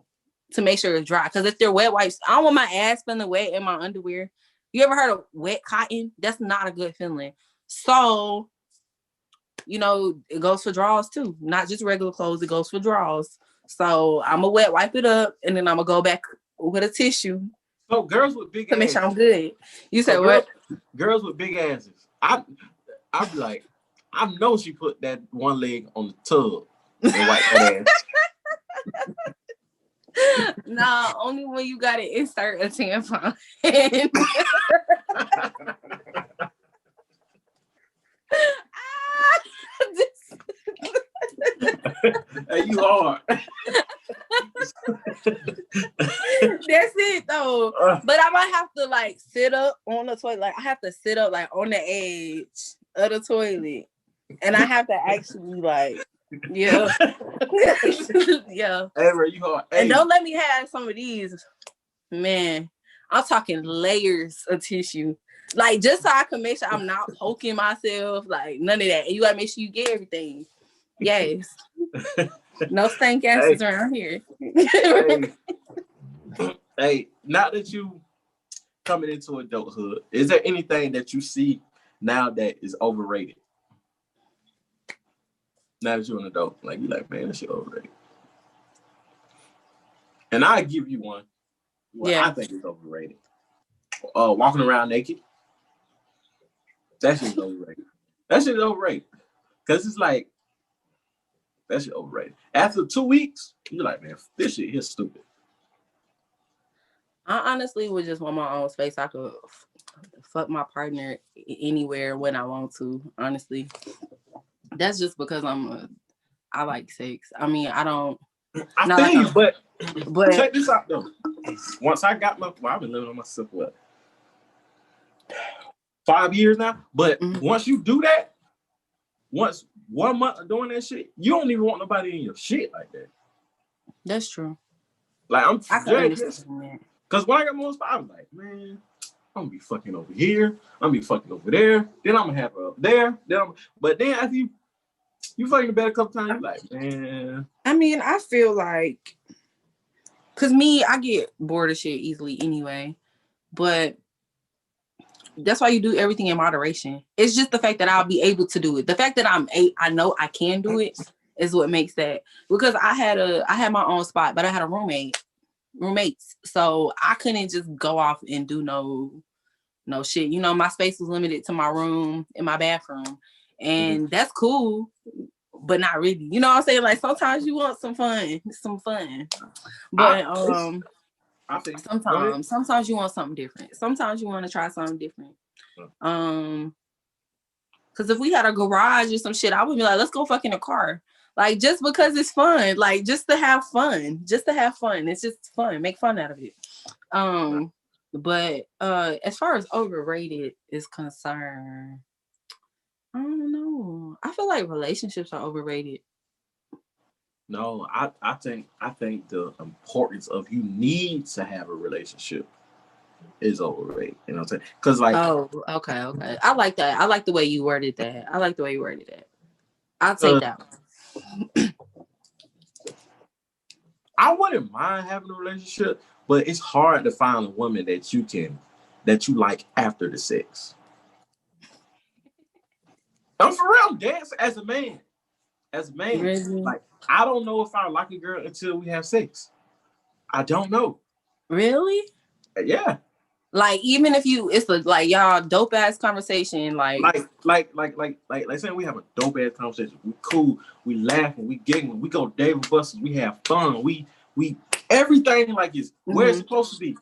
to make sure it's dry. Because if they're wet wipes, I don't want my ass feeling wet in my underwear. You ever heard of wet cotton? That's not a good feeling. So, you know, it goes for drawers too. Not just regular clothes, it goes for drawers. So I'm going to wet wipe it up, and then I'm going to go back with a tissue. So girls with big asses. To make sure I'm good. You said what? Girls with big asses. I'm like, I know she put that one leg on the tub and wiped that ass. No, only when you got to insert a tampon. Hey, you hard. That's it though. But I might have to like sit up on the toilet. Like I have to sit up like on the edge of the toilet, and I have to actually like, yeah, yeah. Hey, bro, you hard. Hey. And don't let me have some of these, man. I'm talking layers of tissue, like just so I can make sure I'm not poking myself, like none of that. And you gotta make sure you get everything. Yes. No stank asses around here. Hey, now that you coming into adulthood, is there anything that you see now that is overrated? Now that you're an adult, like you're like, man, that shit overrated. And I give you one. I think it's overrated. Walking around naked. That shit is overrated. That shit is overrated. Because it's like, That shit overrated. After 2 weeks, you're like, man, this shit is stupid. I honestly would just want my own space. I could fuck my partner anywhere when I want to. Honestly, that's just because I like sex. I mean, I don't. I feel you, but check this out though. Once I got I've been living on myself for 5 years now. But once you do that, once 1 month of doing that shit, you don't even want nobody in your shit like that. That's true. Like I can understand that. Because when I got my own spot, I was like, man, I'm gonna be fucking over here. I'm gonna be fucking over there. Then I'm gonna have her up there. But then after you fucking the bed a couple times, you're like, man. I mean, I feel like, cause me, I get bored of shit easily anyway. But that's why you do everything in moderation. It's just the fact that I'll be able to do it. The fact that I know I can do it is what makes that. Because I had my own spot, but I had a roommates. So I couldn't just go off and do no shit. You know, my space was limited to my room and my bathroom. And that's cool, but not really. You know what I'm saying? Like sometimes you want some fun. But I think sometimes you want something different. Sometimes you want to try something different. Because if we had a garage or some shit, I would be like, let's go fuck in a car. Like just because it's fun, like just to have fun. It's just fun. Make fun out of it. But as far as overrated is concerned, I don't know. I feel like relationships are overrated. No, I think the importance of you need to have a relationship is overrated. You know what I'm saying? Because like, oh, okay. I like that. I like the way you worded that. I'll take that one. I wouldn't mind having a relationship, but it's hard to find a woman that you like after the sex. I'm for real, dance as a man. Really? Like I don't know if I like a girl until we have sex. I don't know. Really? Yeah. Like even if it's like y'all dope ass conversation, like saying we have a dope ass conversation. We cool, we laughing, we giggling, we go David Busters, we have fun, we everything like is where it's supposed to be.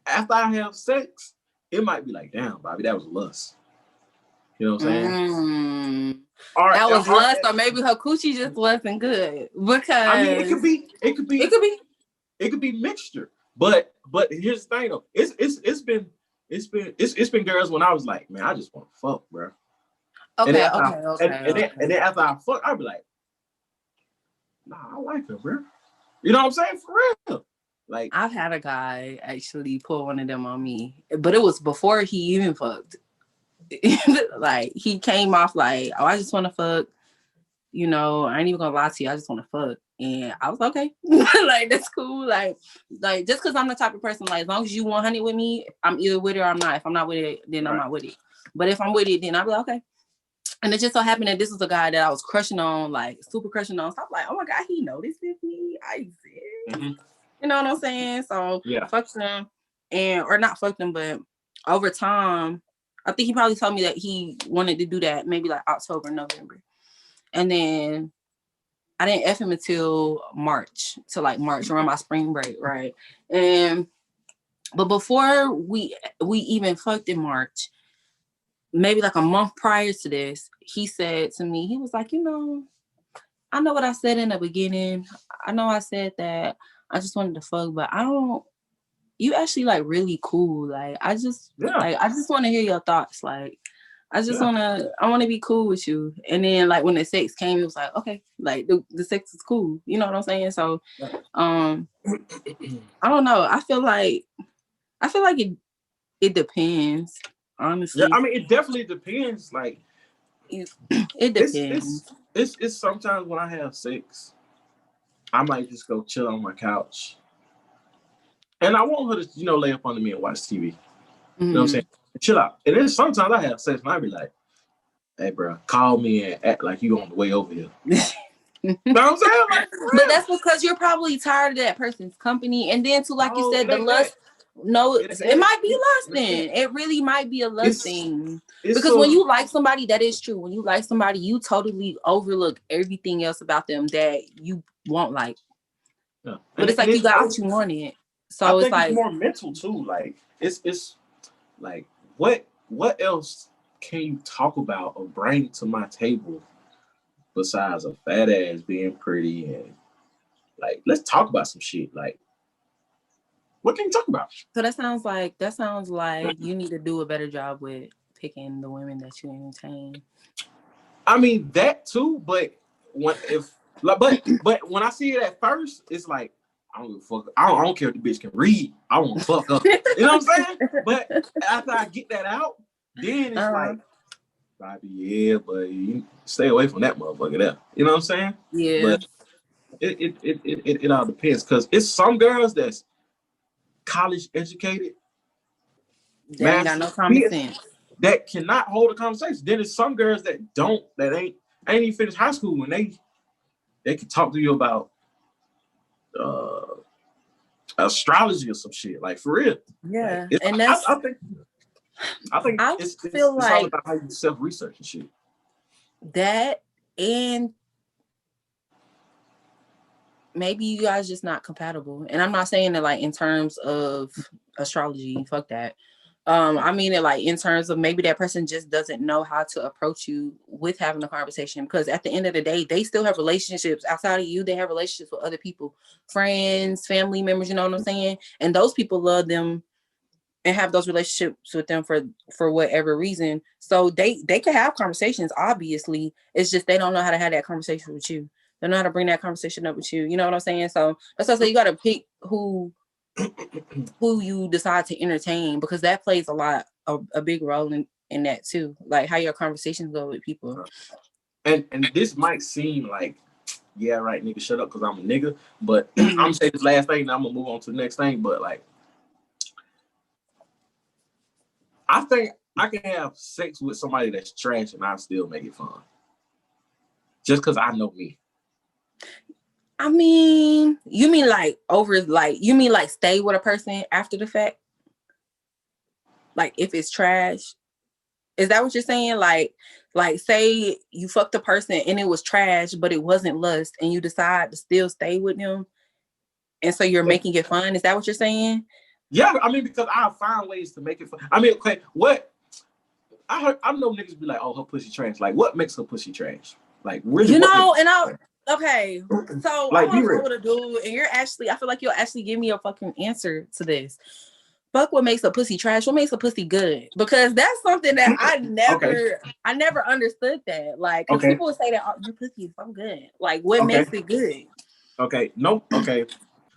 After I have sex, it might be like, damn, Bobby, that was lust. You know what I'm saying? That was lust, or maybe her coochie just wasn't good. Because I mean, it could be mixture. But here's the thing though, it's been girls when I was like, man, I just want to fuck, bro. Okay. And then after I fuck, I'd be like, nah, I like her, bro. You know what I'm saying? For real. Like I've had a guy actually pull one of them on me, but it was before he even fucked. Like he came off like, oh, I just want to fuck. You know, I ain't even gonna lie to you. I just want to fuck. And I was okay. Like, that's cool. Like just because I'm the type of person, like, as long as you 100 with me, I'm either with it or I'm not. If I'm not with it, then I'm not with it. But if I'm with it, then I'll be like, okay. And it just so happened that this was a guy that I was crushing on, like, super crushing on. So I'm like, oh my God, he noticed me. I exist. You know what I'm saying? So, yeah. Fucked him. Or not fucked him, but over time, I think he probably told me that he wanted to do that maybe like October, November. And then I didn't F him until March around my spring break, right? But before we even fucked in March, maybe like a month prior to this, he said to me, he was like, you know, I know what I said in the beginning. I know I said that I just wanted to fuck, but you actually like really cool. Like I just want to hear your thoughts. Like I want to be cool with you. And then like when the sex came, it was like, okay, like the sex is cool. You know what I'm saying? So, I don't know. I feel like it depends, honestly. Yeah, I mean, it definitely depends. Like it depends. It's sometimes when I have sex, I might just go chill on my couch. And I want her to, you know, lay up under me and watch TV. You know what I'm saying? Chill out. And then sometimes I have sex and I be like, hey, bro, call me and act like you on the way over here. You know what I'm saying? Like, but that's because you're probably tired of that person's company. And then, too, like you said, the lust. No, it might be lusting. It really might be a lust thing. Because when you like somebody, that is true. When you like somebody, you totally overlook everything else about them that you won't like. Yeah. But it's like you got what you wanted. So it's like it's more mental too. Like it's like what else can you talk about or bring to my table besides a fat ass being pretty and like let's talk about some shit. Like what can you talk about? So that sounds like you need to do a better job with picking the women that you entertain. I mean that too, but when I see it at first, it's like I don't give a fuck. I don't care if the bitch can read. I want to fuck up. You know what I'm saying? But after I get that out, then it's like, Bobby, yeah, but you stay away from that motherfucker there. You know what I'm saying? Yeah. But it all depends because it's some girls that's college educated. They ain't got no common sense. That cannot hold a conversation. Then there's some girls that ain't even finished high school and they can talk to you about astrology or some shit, like for real. Yeah, like, and that's I think it's all about how you self-research and shit. That and maybe you guys just not compatible. And I'm not saying that like in terms of astrology, fuck that. I mean it like in terms of maybe that person just doesn't know how to approach you with having a conversation, because at the end of the day, they still have relationships outside of you. They have relationships with other people, friends, family members, you know what I'm saying? And those people love them and have those relationships with them for whatever reason. So they can have conversations, obviously. It's just they don't know how to have that conversation with you. They don't know how to bring that conversation up with you. You know what I'm saying? So that's why I say you got to pick who you decide to entertain, because that plays a big role in that too, like how your conversations go with people. And this might seem like, yeah, right, nigga, shut up because I'm a nigga, but I'm gonna say this last thing and I'm gonna move on to the next thing. But like, I think I can have sex with somebody that's trash and I still make it fun, just because I know me. I mean, you mean like stay with a person after the fact? Like if it's trash? Is that what you're saying? Like say you fucked a person and it was trash, but it wasn't lust, and you decide to still stay with them, and so you're making it fun. Is that what you're saying? Yeah, I mean, because I find ways to make it fun. I mean, okay, what I know niggas be like, oh, her pussy trash. Like, what makes her pussy trash? Like, really, okay, so like, I'm also with a dude, and I feel like you'll actually give me a fucking answer to this. Fuck what makes a pussy trash, what makes a pussy good? Because that's something that I never understood that. Like, because people would say that, oh, your pussy is so good. Like, what makes it good? Okay, no, okay.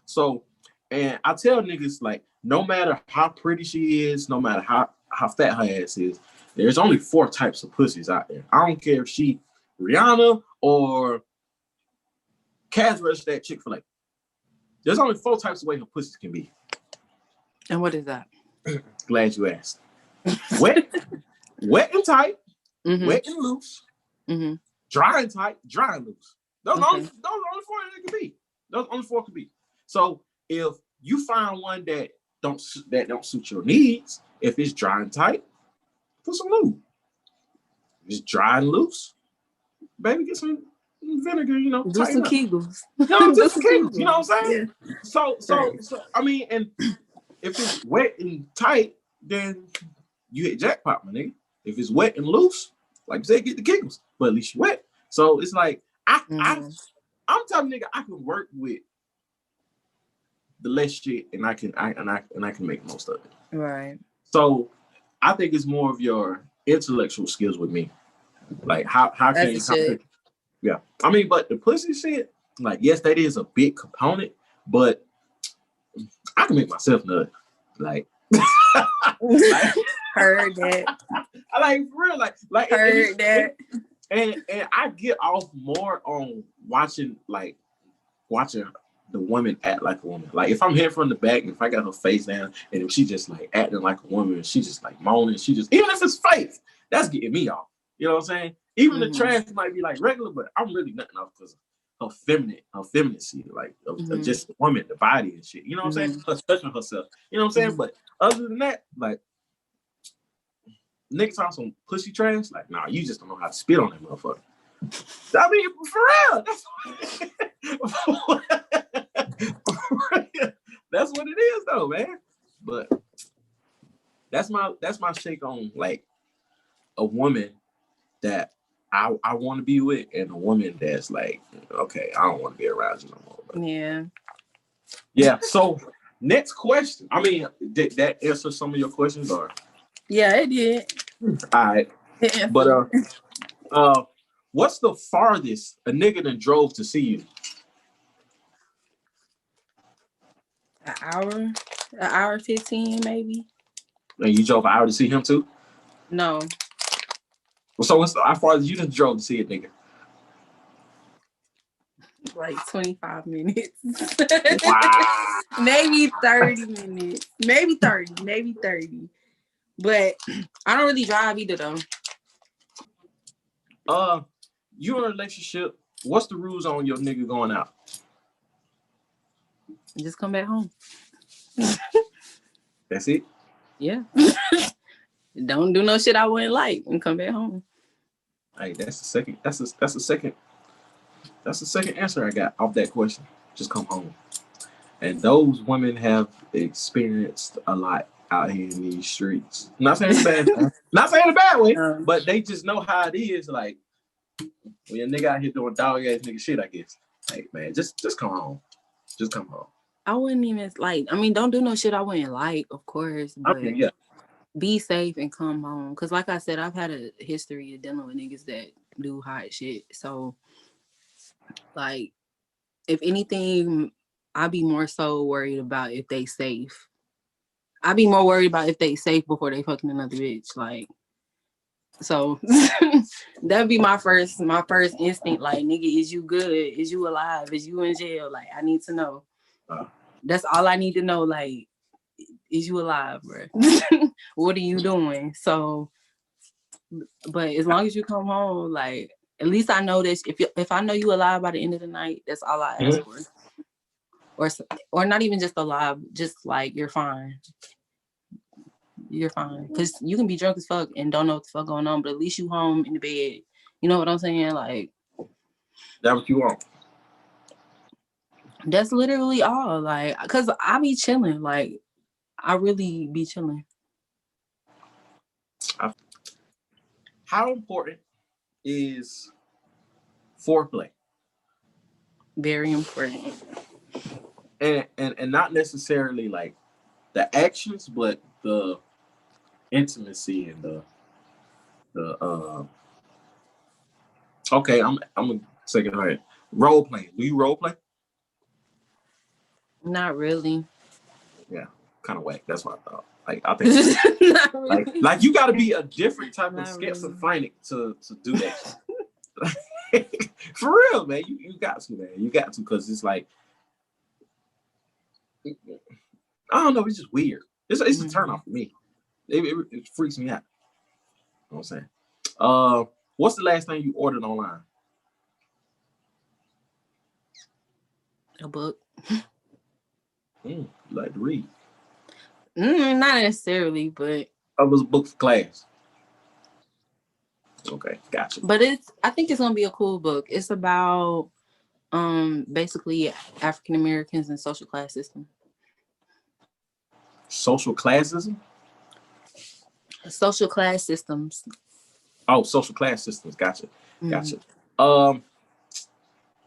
So, and I tell niggas, like, no matter how pretty she is, no matter how fat her ass is, there's only 4 types of pussies out there. I don't care if she Rihanna or Cash Rush that Chick-fil-A. There's only 4 types of way her pussies can be. And what is that? Glad you asked. Wet and tight, wet and loose, dry and tight, dry and loose. Those are only 4 that can be. Those only 4 can be. So if you find one that don't suit your needs, if it's dry and tight, put some lube. If it's dry and loose, baby, get some vinegar, you know. Do some Kegels. Do some Kegels, you know what I'm saying? Yeah. So I mean, and if it's wet and tight, then you hit jackpot, my nigga. If it's wet and loose, like you said, get the Kegels, but at least you wet. So it's like I'm telling nigga I can work with the less shit, and I can make most of it. Right. So I think it's more of your intellectual skills with me. Like how can you? Yeah, I mean, but the pussy shit, like, yes, that is a big component, but I can make myself nut. Like, heard that. I like for real, like heard that. And I get off more on watching the woman act like a woman. Like if I'm here from the back and if I got her face down and if she just like acting like a woman and she just like moaning, even if it's fake, that's getting me off. You know what I'm saying? Even the trash might be like regular, but I'm really nutting off because her femininity, like of just the woman, the body and shit. You know what I'm saying? Her touching herself. You know what I'm saying? But other than that, like niggas on some pussy trash, like, nah, you just don't know how to spit on that motherfucker. I mean, for real. That's what it is though, man. But that's my shake on like a woman that I want to be with and a woman that's like, okay, I don't want to be around you no more. But yeah. So next question. I mean, did that answer some of your questions or? Yeah, it did. All right. But what's the farthest a nigga done drove to see you? An hour 15 maybe. And you drove an hour to see him too? No. So how far you done drove to see a nigga? Like 25 minutes. Wow. Maybe 30 minutes. Maybe 30. But I don't really drive either though. You in a relationship, what's the rules on your nigga going out? Just come back home. That's it? Yeah. Don't do no shit I wouldn't like and come back home. Hey, that's the second answer I got off that question. Just come home. And those women have experienced a lot out here in these streets. Not saying a bad way, but they just know how it is. Like when a nigga out here doing dog ass nigga shit, I guess. Like, man, just come home. Just come home. I wouldn't even like. I mean, don't do no shit I wouldn't like, of course. But yeah. Be safe and come home. Cause like I said, I've had a history of dealing with niggas that do hot shit. So, like, if anything, I'd be more so worried about if they safe. I'd be more worried about if they safe before they fucking another bitch. Like, so that'd be my first instinct. Like, nigga, is you good? Is you alive? Is you in jail? Like, I need to know. That's all I need to know. Like, is you alive, bro? What are you doing? So, but as long as you come home, like, at least I know this. If I know you alive by the end of the night, that's all I ask for. Or not even just alive, just like you're fine. You're fine. Because you can be drunk as fuck and don't know what the fuck going on, but at least you home in the bed. You know what I'm saying? Like, that's what you want. That's literally all. Like, because I be chilling. Like, I really be chilling. How important is foreplay? Very important. And not necessarily like the actions, but the intimacy and the okay, I'm gonna take it ahead. Role playing. Do you role play? Not really. Yeah, kind of whack. That's what I thought. Like, I think Not really. like you got to be a different type Not of really. schizophrenic to do that. For real, man. You got to, man. You got to, because it's like, I don't know. It's just weird. It's a turn off for me. It freaks me out. You know what I'm saying? What's the last thing you ordered online? A book. You like to read? Not necessarily, but I was a book for class. Okay, gotcha. But I think it's gonna be a cool book. It's about basically African Americans and social class system. Social classism? Social class systems. Oh, social class systems. Gotcha. Gotcha.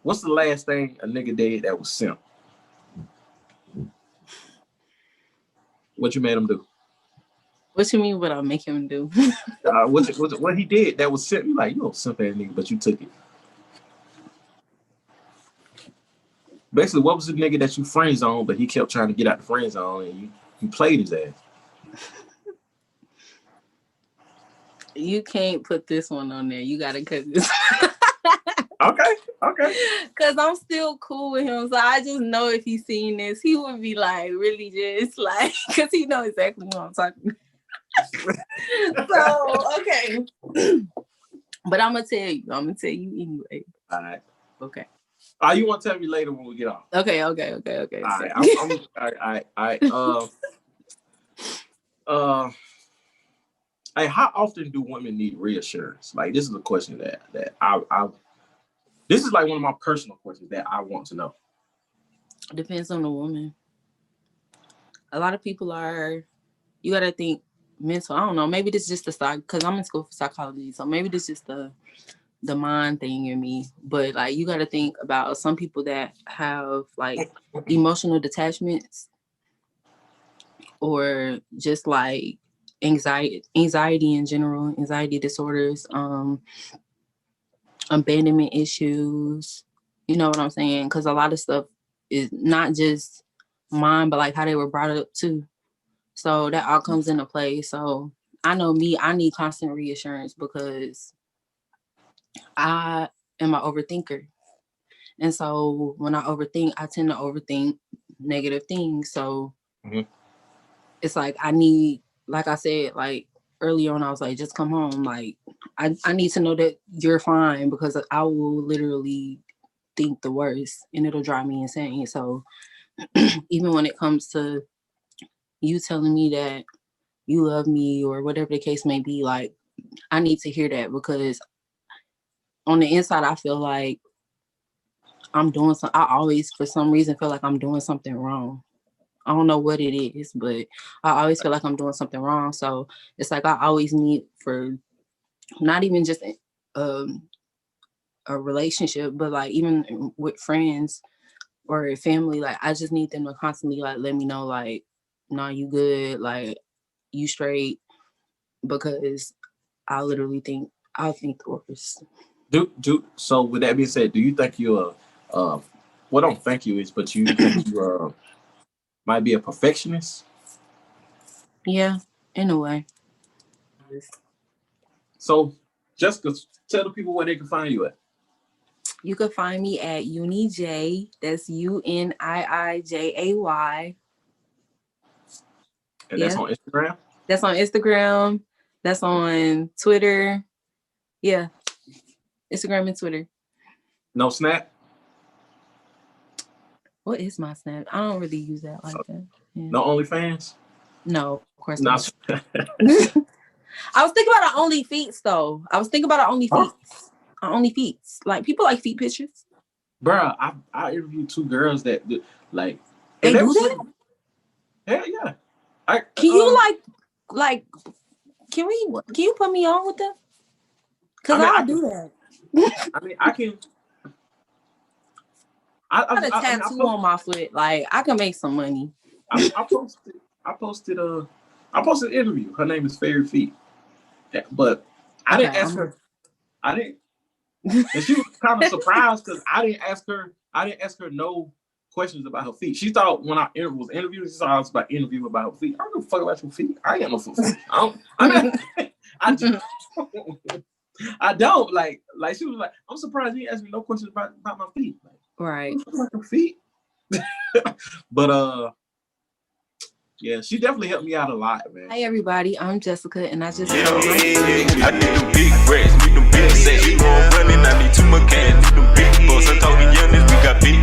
What's the last thing a nigga did that was simp? What you made him do? What you mean what I make him do? What he did that was simp? You like, you don't simp ass nigga, but you took it. Basically, what was the nigga that you friend zone, but he kept trying to get out the friend zone and you played his ass? You can't put this one on there. You gotta cut this. Okay. Cause I'm still cool with him, so I just know if he's seen this, he would be like really just like, cause he knows exactly what I'm talking about. So okay, but I'm gonna tell you anyway. All right. Okay. You want to tell me later when we get off? Okay. All right. Hey, how often do women need reassurance? Like, this is a question that this is like one of my personal questions that I want to know. Depends on the woman. A lot of people you got to think mental. I don't know. Maybe this is just the psych, because I'm in school for psychology. So maybe this is just the mind thing in me. But like, you got to think about some people that have like emotional detachments, or just like anxiety in general, anxiety disorders, abandonment issues. You know what I'm saying? Because a lot of stuff is not just mine, but like how they were brought up too. So that all comes into play. So I know me, I need constant reassurance because I am an overthinker. And so when I overthink, I tend to overthink negative things. So it's like I need, like I said, like earlier on, I was like, just come home. Like I need to know that you're fine, because I will literally think the worst and it'll drive me insane. So even when it comes to you telling me that you love me or whatever the case may be, like I need to hear that, because on the inside, I feel like I'm doing something. I always, for some reason, feel like I'm doing something wrong. I don't know what it is, but I always feel like I'm doing something wrong. So it's like I always need, for not even just a relationship, but like even with friends or family, like I just need them to constantly like let me know, like, no, you good, like you straight, because I literally think I'll think the worst. So with that being said, do you think you're what I don't think you is, but you think you might be a perfectionist? Yeah, in a way. So Jessica, tell the people where they can find you at. You can find me at UniJay. That's UNIIJAY. And that's on Instagram? That's on Instagram. That's on Twitter. Yeah. Instagram and Twitter. No Snap? What is my Snap? I don't really use that like that. Yeah. No OnlyFans? No, of course not. No. I was thinking about Only Feet though. Only Feet. Like people like feet pictures. Bruh, I interviewed two girls that like they do that? Hell yeah. Can you like can you put me on with them? Because I'll do that. I mean, I can. I got a tattoo on my foot. Like I can make some money. I posted an interview. Her name is Fairy Feet, but I didn't ask her. I didn't, and she was kind of surprised because I didn't ask her no questions about her feet. She thought when I was interviewing, she thought I was about interviewing about her feet. I don't give a fuck about your feet. I ain't got no feet. I don't like she was like, I'm surprised you asked me no questions about my feet. Like, right. About your feet. But yeah, she definitely helped me out a lot, man. Hi everybody, I'm Jessica, and I just I need them big breasts, need them big sets. You know I'm running, I need 2 more cans, need them big butts. I told the youngest we got big